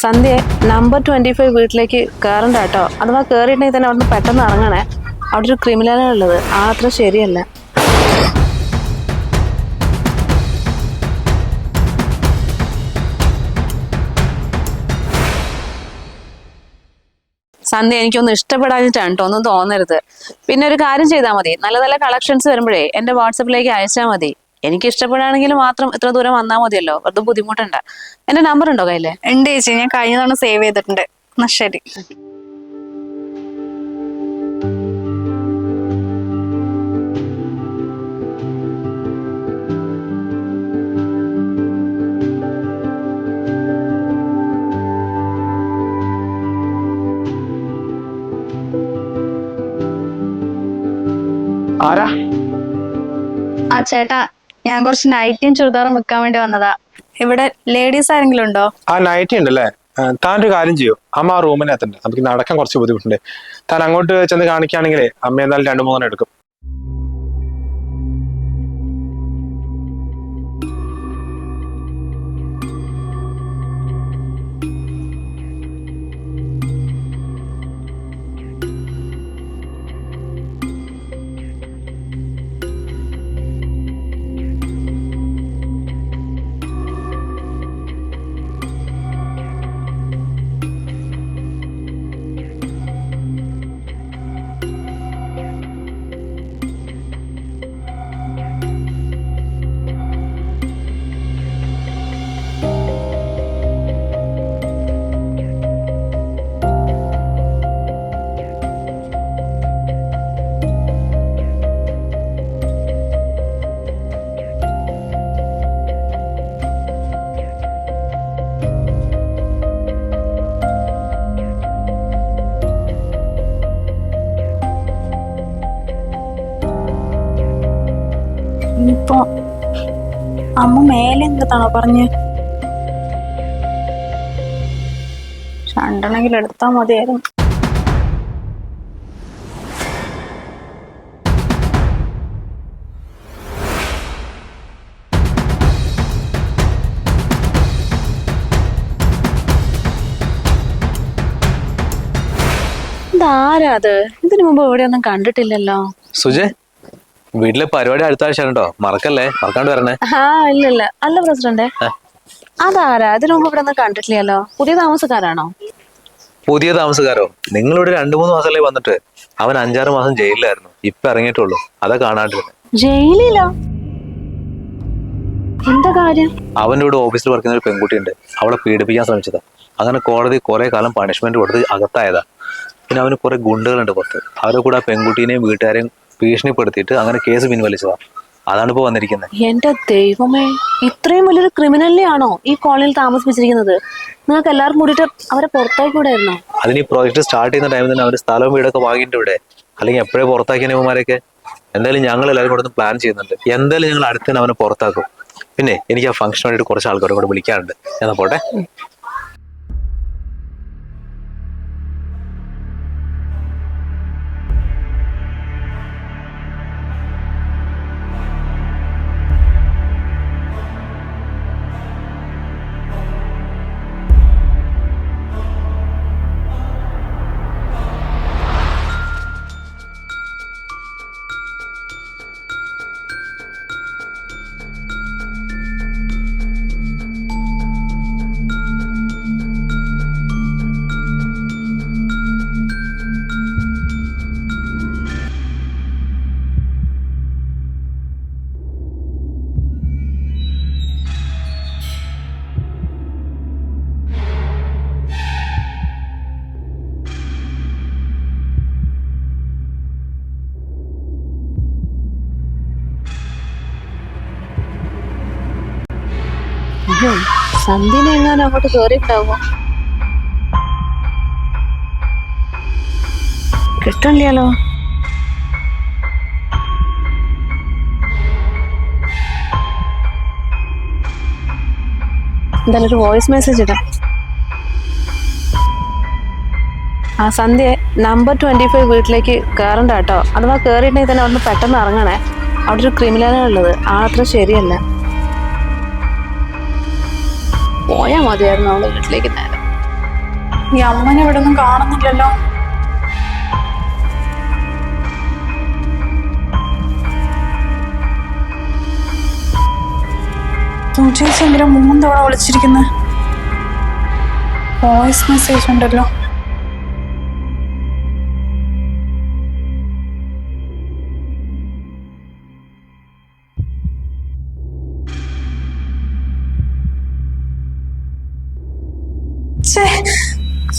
സന്ധ്യ number 25 വീട്ടിലേക്ക് കയറണ്ട കേട്ടോ. അഥവാ കയറിയിട്ടുണ്ടെങ്കിൽ തന്നെ അവിടുന്ന് പെട്ടെന്ന് ഇറങ്ങണേ. അവിടെ ഒരു ക്രിമിനലാണ് ഉള്ളത്. ആ അത്ര ശരിയല്ല. സന്ധ്യ എനിക്കൊന്നും ഇഷ്ടപ്പെടാനിട്ടാണ് കേട്ടോ, ഒന്നും തോന്നരുത്. പിന്നെ ഒരു കാര്യം ചെയ്താൽ മതി, നല്ല നല്ല കളക്ഷൻസ് വരുമ്പോഴേ എന്റെ വാട്സപ്പിലേക്ക് അയച്ചാൽ മതി. എനിക്ക് ഇഷ്ടപ്പെടുകയാണെങ്കിൽ മാത്രം ഇത്ര ദൂരം വന്നാൽ മതിയല്ലോ, വെറുതെ ബുദ്ധിമുട്ടുണ്ട്. എന്റെ നമ്പർ ഉണ്ടോ കയ്യില്? ഉണ്ട് ചേച്ചി, ഞാൻ കഴിഞ്ഞ തവണ സേവ് ചെയ്തിട്ടുണ്ട്. എന്നാ ശരി. ആരാ? ആ ചേട്ടാ, ഞാൻ കുറച്ച് നൈറ്റിയും ചുരിദാറും വെക്കാൻ വേണ്ടി വന്നതാ. ഇവിടെ ലേഡീസ് ആരെങ്കിലും ഉണ്ടോ? ആ നൈറ്റി ഉണ്ടല്ലേ. താൻ ഒരു കാര്യം ചെയ്യൂ, അമ്മ ആ റൂമിനകത്തുണ്ട്. നമുക്ക് നടക്കാൻ കുറച്ച് ബുദ്ധിമുട്ടുണ്ട്. താൻ അങ്ങോട്ട് ചെന്ന് കാണിക്കുകയാണെങ്കിലേ അമ്മ എന്നാലും 2-3 എടുക്കും. ഇനിയിപ്പോ അമ്മ മേലെ എന്താണോ പറഞ്ഞ്? രണ്ടെണ്ണെങ്കിലും എടുത്താ മതിയായിരുന്നു. ഇതാരാ അത്? ഇതിനു മുമ്പ് എവിടെയൊന്നും കണ്ടിട്ടില്ലല്ലോ. സുജയ്, വീട്ടിലെ പരിപാടി അടുത്ത ആഴ്ച കേട്ടോ, മറക്കല്ലേ, മറക്കാണ്ട് വരണേ. ആ ഇല്ല. അല്ല പ്രസിഡന്റ്, അതാരാ? ഇതിനു മുമ്പ് ഇവിടെ ഒന്നും കണ്ടിട്ടില്ലല്ലോ. പുതിയ താമസക്കാരാണോ? പുതിയ താമസക്കാരോ? നിങ്ങളിവിടെ 2-3 മാസമല്ലേ വന്നിട്ട്. അവൻ 5-6 മാസം ജയിലിലായിരുന്നു, ഇപ്പൊ ഇറങ്ങിയിട്ടുള്ളൂ. അതാ കാണാണ്ടിരുന്നത്. ജയിലിലോ? എന്താ കാര്യം? അവന്റെ കൂടെ ഓഫീസിൽ വർക്ക് ചെയ്യുന്ന ഒരു പെൺകുട്ടിയുണ്ട്. അവളെ പീഡിപ്പിക്കാൻ ശ്രമിച്ചതാ. അങ്ങനെ കോടതി കുറെ കാലം പണിഷ്മെന്റ് കൊടുത്ത് അകത്തായതാ. പിന്നെ അവന് കുറെ ഗുണ്ടുകളുണ്ട് പുറത്ത്. അവരെ കൂടെ ആ പെൺകുട്ടീനെയും വീട്ടുകാരെയും ഭീഷണിപ്പെടുത്തിയിട്ട് അങ്ങനെ കേസ് പിൻവലിച്ചതാ. അതാണ് ഇപ്പൊ വന്നിരിക്കുന്നത്. എന്റെ ദൈവമേ, ഇത്രയും വലിയൊരു ക്രിമിനലിനെയാണോ ഈ കോളനിയിൽ താമസിപ്പിച്ചിരിക്കുന്നത്? നിങ്ങൾക്ക് എല്ലാവർക്കും കൂടിയിട്ട് അവരെ പുറത്താക്കി കൂടായിരുന്നോ? അതിന് ഈ പ്രോജക്ട് സ്റ്റാർട്ട് ചെയ്യുന്ന ടൈമിൽ തന്നെ അവര് സ്ഥലവും വീടൊക്കെ വാങ്ങിയിട്ട് ഇവിടെ, അല്ലെങ്കിൽ എപ്പോഴേ പുറത്താക്കിയ ഇവന്മാരൊക്കെ. എന്തായാലും ഞങ്ങൾ എല്ലാവരും കൂടെ ഒന്ന് പ്ലാൻ ചെയ്യുന്നുണ്ട്. എന്തായാലും ഞങ്ങൾ അടുത്ത് തന്നെ അവനെ പുറത്താക്കും. പിന്നെ എനിക്ക് ആ ഫംഗ്ഷൻ വേണ്ടിയിട്ട് കുറച്ച് ആൾക്കാരെ കൂടെ വിളിക്കാറുണ്ട്. എന്നാ പോട്ടെ. സന്ധ്യനെ എങ്ങാനും അങ്ങോട്ട് കേറിയിട്ടുണ്ടാവോ? കിട്ടണില്ലല്ലോ. എന്തായാലും ഒരു വോയിസ് മെസ്സേജ് ഇടാം. ആ സന്ധ്യ നമ്പർ 25 വീട്ടിലേക്ക് കയറണ്ട കേട്ടോ. അഥവാ കയറിയിട്ടുണ്ടെങ്കിൽ തന്നെ അവിടുന്ന് പെട്ടെന്ന് ഇറങ്ങണേ. അവിടെ ഒരു ക്രിമിനലാണ് ഉള്ളത്. ആ അത്ര ശരിയല്ല. പോയാൽ മതിയായിരുന്നു അവളുടെ വീട്ടിലേക്ക് നേരം. ഈ അമ്മനെ ഇവിടെ ഒന്നും കാണുന്നില്ലല്ലോ. ചേച്ചി എന്തിനാ 3 തവണ വിളിച്ചിരിക്കുന്നത്? വോയിസ് മെസ്സേജ് ഉണ്ടല്ലോ.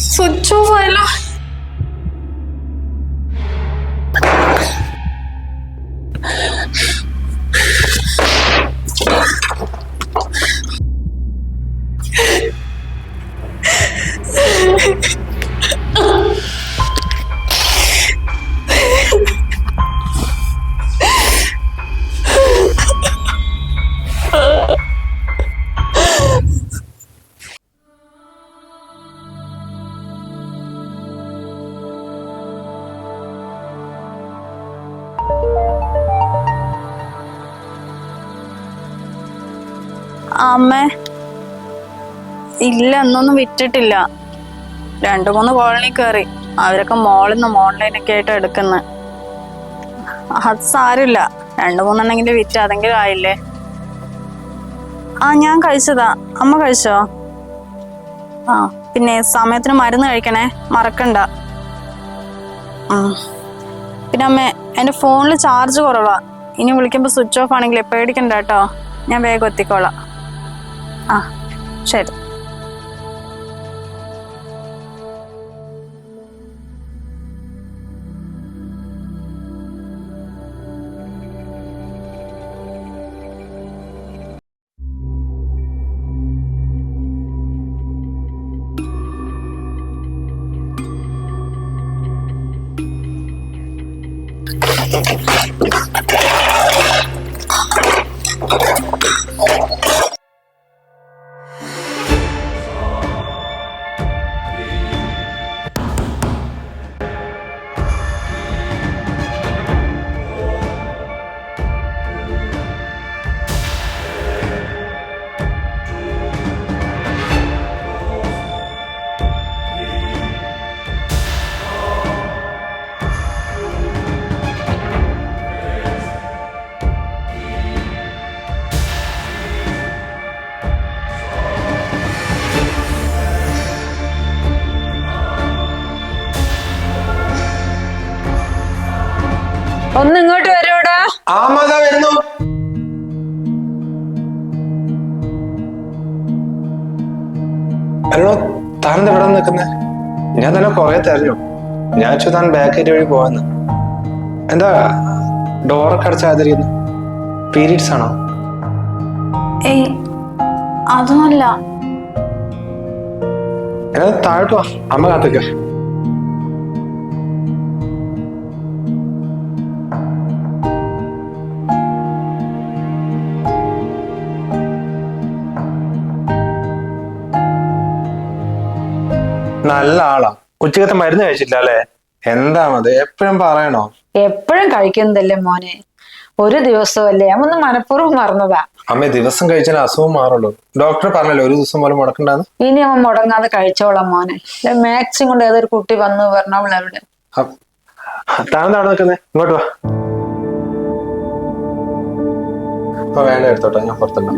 സ്വിച്ച് ഓഫ് ആയല്ലോ. അമ്മേ, ഇല്ല, എന്നൊന്നും വിറ്റിട്ടില്ല. 2-3 കോളനി കയറി. അവരൊക്കെ മോളിൽ നിന്നും ഓൺലൈനൊക്കെ ആയിട്ട് എടുക്കുന്നത്. അത് സാരമില്ല, 2-3 വിറ്റ് അതെങ്കിലും ആയില്ലേ. ഞാൻ കഴിച്ചതാ. അമ്മ കഴിച്ചോ? പിന്നെ സമയത്തിന് മരുന്ന് കഴിക്കണേ, മറക്കണ്ട. പിന്നെ അമ്മേ, എൻ്റെ ഫോണിൽ ചാർജ് കുറവാ. ഇനി വിളിക്കുമ്പോൾ സ്വിച്ച് ഓഫ് ആണെങ്കിലേ പേടിക്കണ്ട കേട്ടോ. ഞാൻ വേഗം എത്തിക്കോളാം. ശരി. ഒന്ന് ഇങ്ങോട്ട് വരൂടാ. വരുന്നു. അല്ലോ, താൻ എവിടെ നിൽക്കുന്നേ? ഞാൻ തന്നെ കൊറേ തെരഞ്ഞു. ഞാൻ താൻ ബാക്കേറ്റ് വഴി പോവാന്ന്. എന്താ ഡോറൊക്കെ അടച്ചാതിരിക്കുന്നു? പീരീഡ്സ് ആണോ? ഏയ്, അതൊന്നുമല്ല. എന്നാ താഴോട്ട് വാ, അമ്മ കാത്തേക്ക്. നല്ല ആളാ. ഉച്ചക്കത്തെ മരുന്ന് കഴിച്ചില്ല അല്ലേ? എന്താ മതി, എപ്പോഴും പറയണോ? എപ്പോഴും കഴിക്കുന്നതല്ലേ മോനെ, ഒരു ദിവസമല്ലേ, അവന്ന് മനഃപൂർവ്വം മറന്നതാ. അമ്മ ദിവസം കഴിച്ചാൽ അസുഖം മാറുള്ളൂ. ഡോക്ടർ പറഞ്ഞല്ലോ 1 ദിവസം പോലും മുടക്കണ്ടെന്ന്. ഇനി അവൻ മുടങ്ങാതെ കഴിച്ചോളാം മോനെ. മാക്സിം കൊണ്ട് ഏതൊരു കുട്ടി വന്നു പറഞ്ഞവൾ അവിടെ. താൻ അവിടെ നിൽക്കുന്നേ, ഇങ്ങോട്ട് വാ. വേണ്ട എടുത്തോട്ടെ, ഞാൻ പുറത്തുണ്ടോ.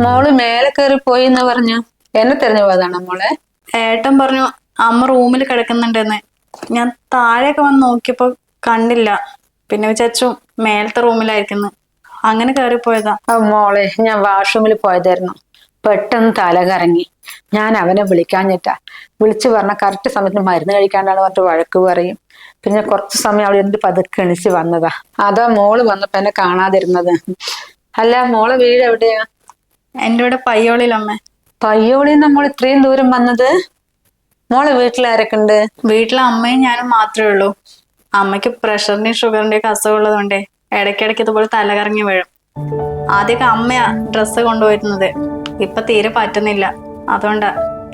മോള് മേലെ കയറി പോയി എന്ന് പറഞ്ഞു. എന്നെ തെരഞ്ഞു പോയതാണോ മോളെ? ഏട്ടൻ പറഞ്ഞു അമ്മ റൂമിൽ കിടക്കുന്നുണ്ടെന്ന്. ഞാൻ താഴെയൊക്കെ വന്ന് നോക്കിയപ്പോ കണ്ടില്ല. പിന്നെ വിചാരിച്ചു മേലത്തെ റൂമിലായിരിക്കുന്നു. അങ്ങനെ കയറിപ്പോയതാ. മോളെ, ഞാൻ വാഷ്റൂമിൽ പോയതായിരുന്നു. പെട്ടെന്ന് തല കറങ്ങി. ഞാൻ അവനെ വിളിക്കാഞ്ഞിട്ടാ. വിളിച്ചു പറഞ്ഞ കറക്റ്റ് സമയത്തിന് മരുന്ന് കഴിക്കാണ്ടാണ് പറഞ്ഞിട്ട് വഴക്ക് പറയും. പിന്നെ കുറച്ച് സമയം അവിടെ എന്നിട്ട് പതുക്കെ എണിച്ച് വന്നതാ. അതാ മോള് വന്നപ്പോ എന്നെ കാണാതിരുന്നത്. അല്ല, മോളെ വീട് എവിടെയാ? എൻ്റെ ഇവിടെ പയ്യോളിലമ്മേ. പയ്യോളിൽ നമ്മൾ ഇത്രയും ദൂരം വന്നത്? മോളെ വീട്ടിലാരൊക്കെ ഉണ്ട്? വീട്ടിലെ അമ്മയും ഞാനും മാത്രമേ ഉള്ളൂ. അമ്മയ്ക്ക് പ്രഷറിന്റെയും ഷുഗറിന്റെയും ഒക്കെ അസുഖമുള്ളതുകൊണ്ടേ ഇടയ്ക്കിടയ്ക്ക് ഇതുപോലെ തലകറങ്ങി വീഴും. ആദ്യമൊക്കെ അമ്മയാ ഡ്രസ്സ് കൊണ്ടുപോയിരുന്നത്. ഇപ്പൊ തീരെ പറ്റുന്നില്ല. അതുകൊണ്ടാ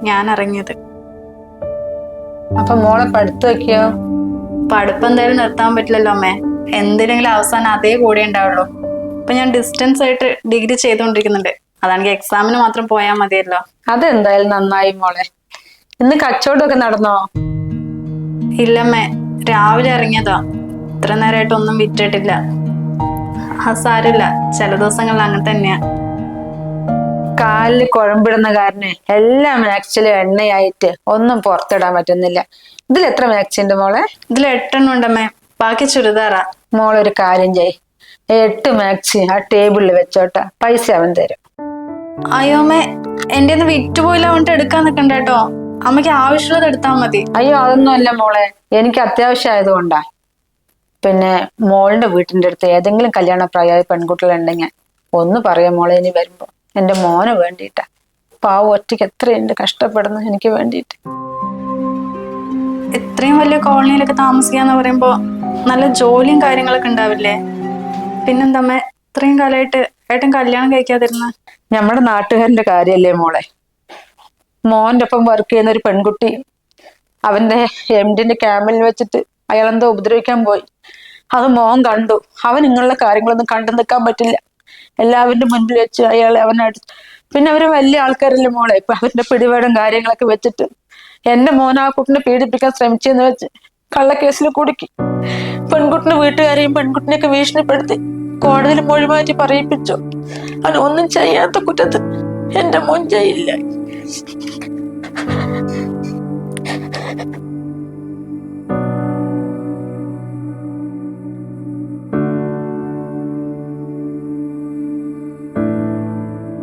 ഞാൻ ഇറങ്ങിയത്. അപ്പൊ മോളെ പഠിത്തം വെക്കോ? പഠിപ്പ് എന്തായാലും നിർത്താൻ പറ്റില്ലല്ലോ അമ്മേ. എന്തിനെങ്കിലും അവസാനം അതേ കൂടെ ഉണ്ടാവുള്ളൂ. ഇപ്പൊ ഞാൻ ഡിസ്റ്റൻസ് ആയിട്ട് ഡിഗ്രി ചെയ്തുകൊണ്ടിരിക്കുന്നുണ്ട്. അതാണെങ്കിൽ എക്സാമിന് മാത്രം പോയാൽ മതിയല്ലോ. അതെന്തായാലും നന്നായി മോളെ. ഇന്ന് കച്ചവടമൊക്കെ നടന്നോ? ഇല്ലമ്മേ, രാവിലെ ഇറങ്ങിയതാ. ഇത്ര നേരമായിട്ട് ഒന്നും വിറ്റിട്ടില്ല. സാരമില്ല, ചില ദിവസങ്ങളിൽ അങ്ങനെ തന്നെയാ. കാലില് കുഴമ്പിടുന്ന കാരണം എല്ലാം മാക്സിലും എണ്ണയായിട്ട് ഒന്നും പുറത്തിടാൻ പറ്റുന്നില്ല. ഇതിൽ എത്ര മാക്സി ഉണ്ട് മോളെ? ഇതിൽ 8 ഉണ്ടമ്മേ, ബാക്കി ചുരിദാറാ. മോളൊരു കാര്യം ചെയ്, 8 മാക്സി ആ ടേബിളിൽ വെച്ചോട്ടെ, പൈസ അവൻ തരും. അയ്യോമ്മേ, എന്റെ ഒന്ന് വിറ്റുപോയില്ല പറഞ്ഞിട്ട് എടുക്കാൻ നിൽക്കണ്ട കേട്ടോ. അമ്മയ്ക്ക് ആവശ്യമുള്ളത് എടുത്താൽ മതി. അയ്യോ അതൊന്നും അല്ല മോളെ, എനിക്ക് അത്യാവശ്യം ആയതുകൊണ്ടാ. പിന്നെ മോളുടെ വീട്ടിന്റെ അടുത്ത് ഏതെങ്കിലും കല്യാണപ്രായമായ പെൺകുട്ടികളുണ്ടെങ്കിൽ ഒന്ന് പറയാം മോളെ, ഇനി വരുമ്പോ എന്റെ മോനെ വേണ്ടിയിട്ടാ. പാവം ഒറ്റയ്ക്ക് എത്രയുണ്ട് കഷ്ടപ്പെടുന്നു എനിക്ക് വേണ്ടിയിട്ട്. ഇത്രയും വലിയ കോളനിയിലൊക്കെ താമസിക്കാന്ന് പറയുമ്പോ നല്ല ജോലിയും കാര്യങ്ങളൊക്കെ ഉണ്ടാവില്ലേ? പിന്നെന്തമ്മേ ഇത്രയും കാലമായിട്ട് ഏട്ടൻ കല്യാണം കഴിക്കാതിരുന്ന? നമ്മുടെ നാട്ടുകാരന്റെ കാര്യല്ലേ മോളെ. മോന്റെ ഒപ്പം വർക്ക് ചെയ്യുന്ന ഒരു പെൺകുട്ടി അവന്റെ എംഡിന്റെ ക്യാമ്പിൽ വെച്ചിട്ട് അയാളെന്തോ ഉപദ്രവിക്കാൻ പോയി. അത് മോൻ കണ്ടു. അവൻ ഇങ്ങനെയുള്ള കാര്യങ്ങളൊന്നും കണ്ടു നിൽക്കാൻ പറ്റില്ല. എല്ലാവരുടെ മുൻപിൽ വെച്ച് അവനടുത്ത്. പിന്നെ അവര് വലിയ ആൾക്കാരല്ലേ മോളെ. ഇപ്പൊ അവരുടെ പിടിപാടും കാര്യങ്ങളൊക്കെ വെച്ചിട്ട് എന്റെ മോൻ ആ കുട്ടിനെ പീഡിപ്പിക്കാൻ ശ്രമിച്ചെന്ന് വെച്ച് കള്ളക്കേസിൽ കുടുക്കി. പെൺകുട്ടിന്റെ വീട്ടുകാരെയും പെൺകുട്ടിനെയൊക്കെ ഭീഷണിപ്പെടുത്തി കോടതിയിൽ മൊഴി മാറ്റി പറയിപ്പിച്ചു. അവൻ ഒന്നും ചെയ്യാത്ത കുറ്റത്ത് എന്റെ മോൻ ചെയ്യില്ല.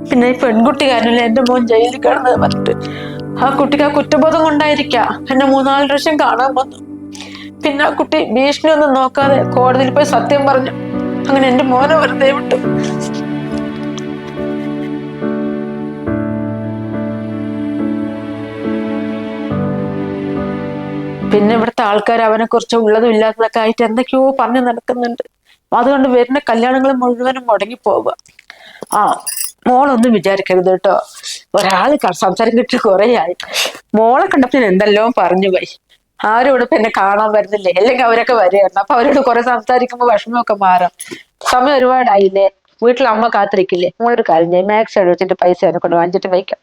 പിന്നെ ഈ പെൺകുട്ടി കാരണല്ലേ എന്റെ മോൻ ജയിലിൽ കിടന്നത് പറഞ്ഞിട്ട് ആ കുട്ടിക്ക് ആ കുറ്റബോധം കൊണ്ടായിരിക്കാം എന്നെ 3-4 പ്രാവശ്യം കാണാൻ വന്നു. പിന്നെ ആ കുട്ടി ഭീഷണി ഒന്നും നോക്കാതെ കോടതിയിൽ പോയി സത്യം പറഞ്ഞു. അങ്ങനെ എന്റെ മോനെ വെറുതെ വിട്ടു. പിന്നെ ഇവിടുത്തെ ആൾക്കാർ അവനെ കുറിച്ച് ഉള്ളതും ഇല്ലാത്തതൊക്കെ ആയിട്ട് എന്തൊക്കെയോ പറഞ്ഞു നടക്കുന്നുണ്ട്. അതുകൊണ്ട് വരുന്ന കല്യാണങ്ങൾ മുഴുവനും മുടങ്ങിപ്പോവുക. ആ മോളൊന്നും വിചാരിക്കരുത് കേട്ടോ. ഒരാള് സംസാരം കിട്ടി കുറെ ആയി. മോളെ കണ്ടപ്പോ ഞാൻ എന്തെല്ലോ പറഞ്ഞു പോയി. ആരും ഇവിടെ ഇപ്പൊ എന്നെ കാണാൻ വരുന്നില്ലേ? അല്ലെങ്കിൽ അവരൊക്കെ വരികയായിരുന്നു. അപ്പൊ അവരോട് കുറെ സംസാരിക്കുമ്പോ വിഷമമൊക്കെ മാറും. സമയം ഒരുപാടായില്ലേ? വീട്ടിൽ അമ്മ കാത്തിരിക്കില്ലേ? മോളൊരു കാര്യം ചെയ്യും, മാക്സ് വെച്ചിട്ട് പൈസ എന്നെ കൊണ്ട് വാങ്ങിച്ചിട്ട് വയ്ക്കാം.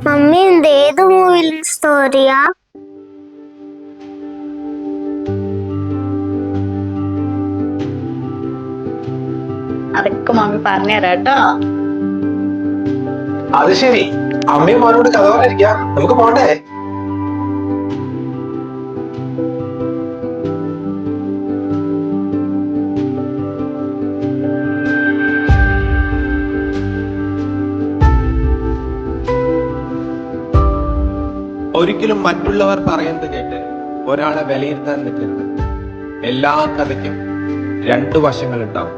മമ്മി ഇത് ഏത് മൂവിയിലെ സ്റ്റോറിയാ? അതൊക്കെ മമ്മി പറഞ്ഞുതരാം കേട്ടോ. അത് ശരി, അമ്മയും മോനോട് കഥ പറയാതിരിക്കാം. നമുക്ക് പോണ്ടേ? ഒരിക്കലും മറ്റുള്ളവർ പറയുന്നത് കേട്ട് ഒരാളെ വിലയിരുത്താൻ നിൽക്കരുത്. എല്ലാ കഥയ്ക്കും 2 വശങ്ങൾ ഉണ്ടാവും.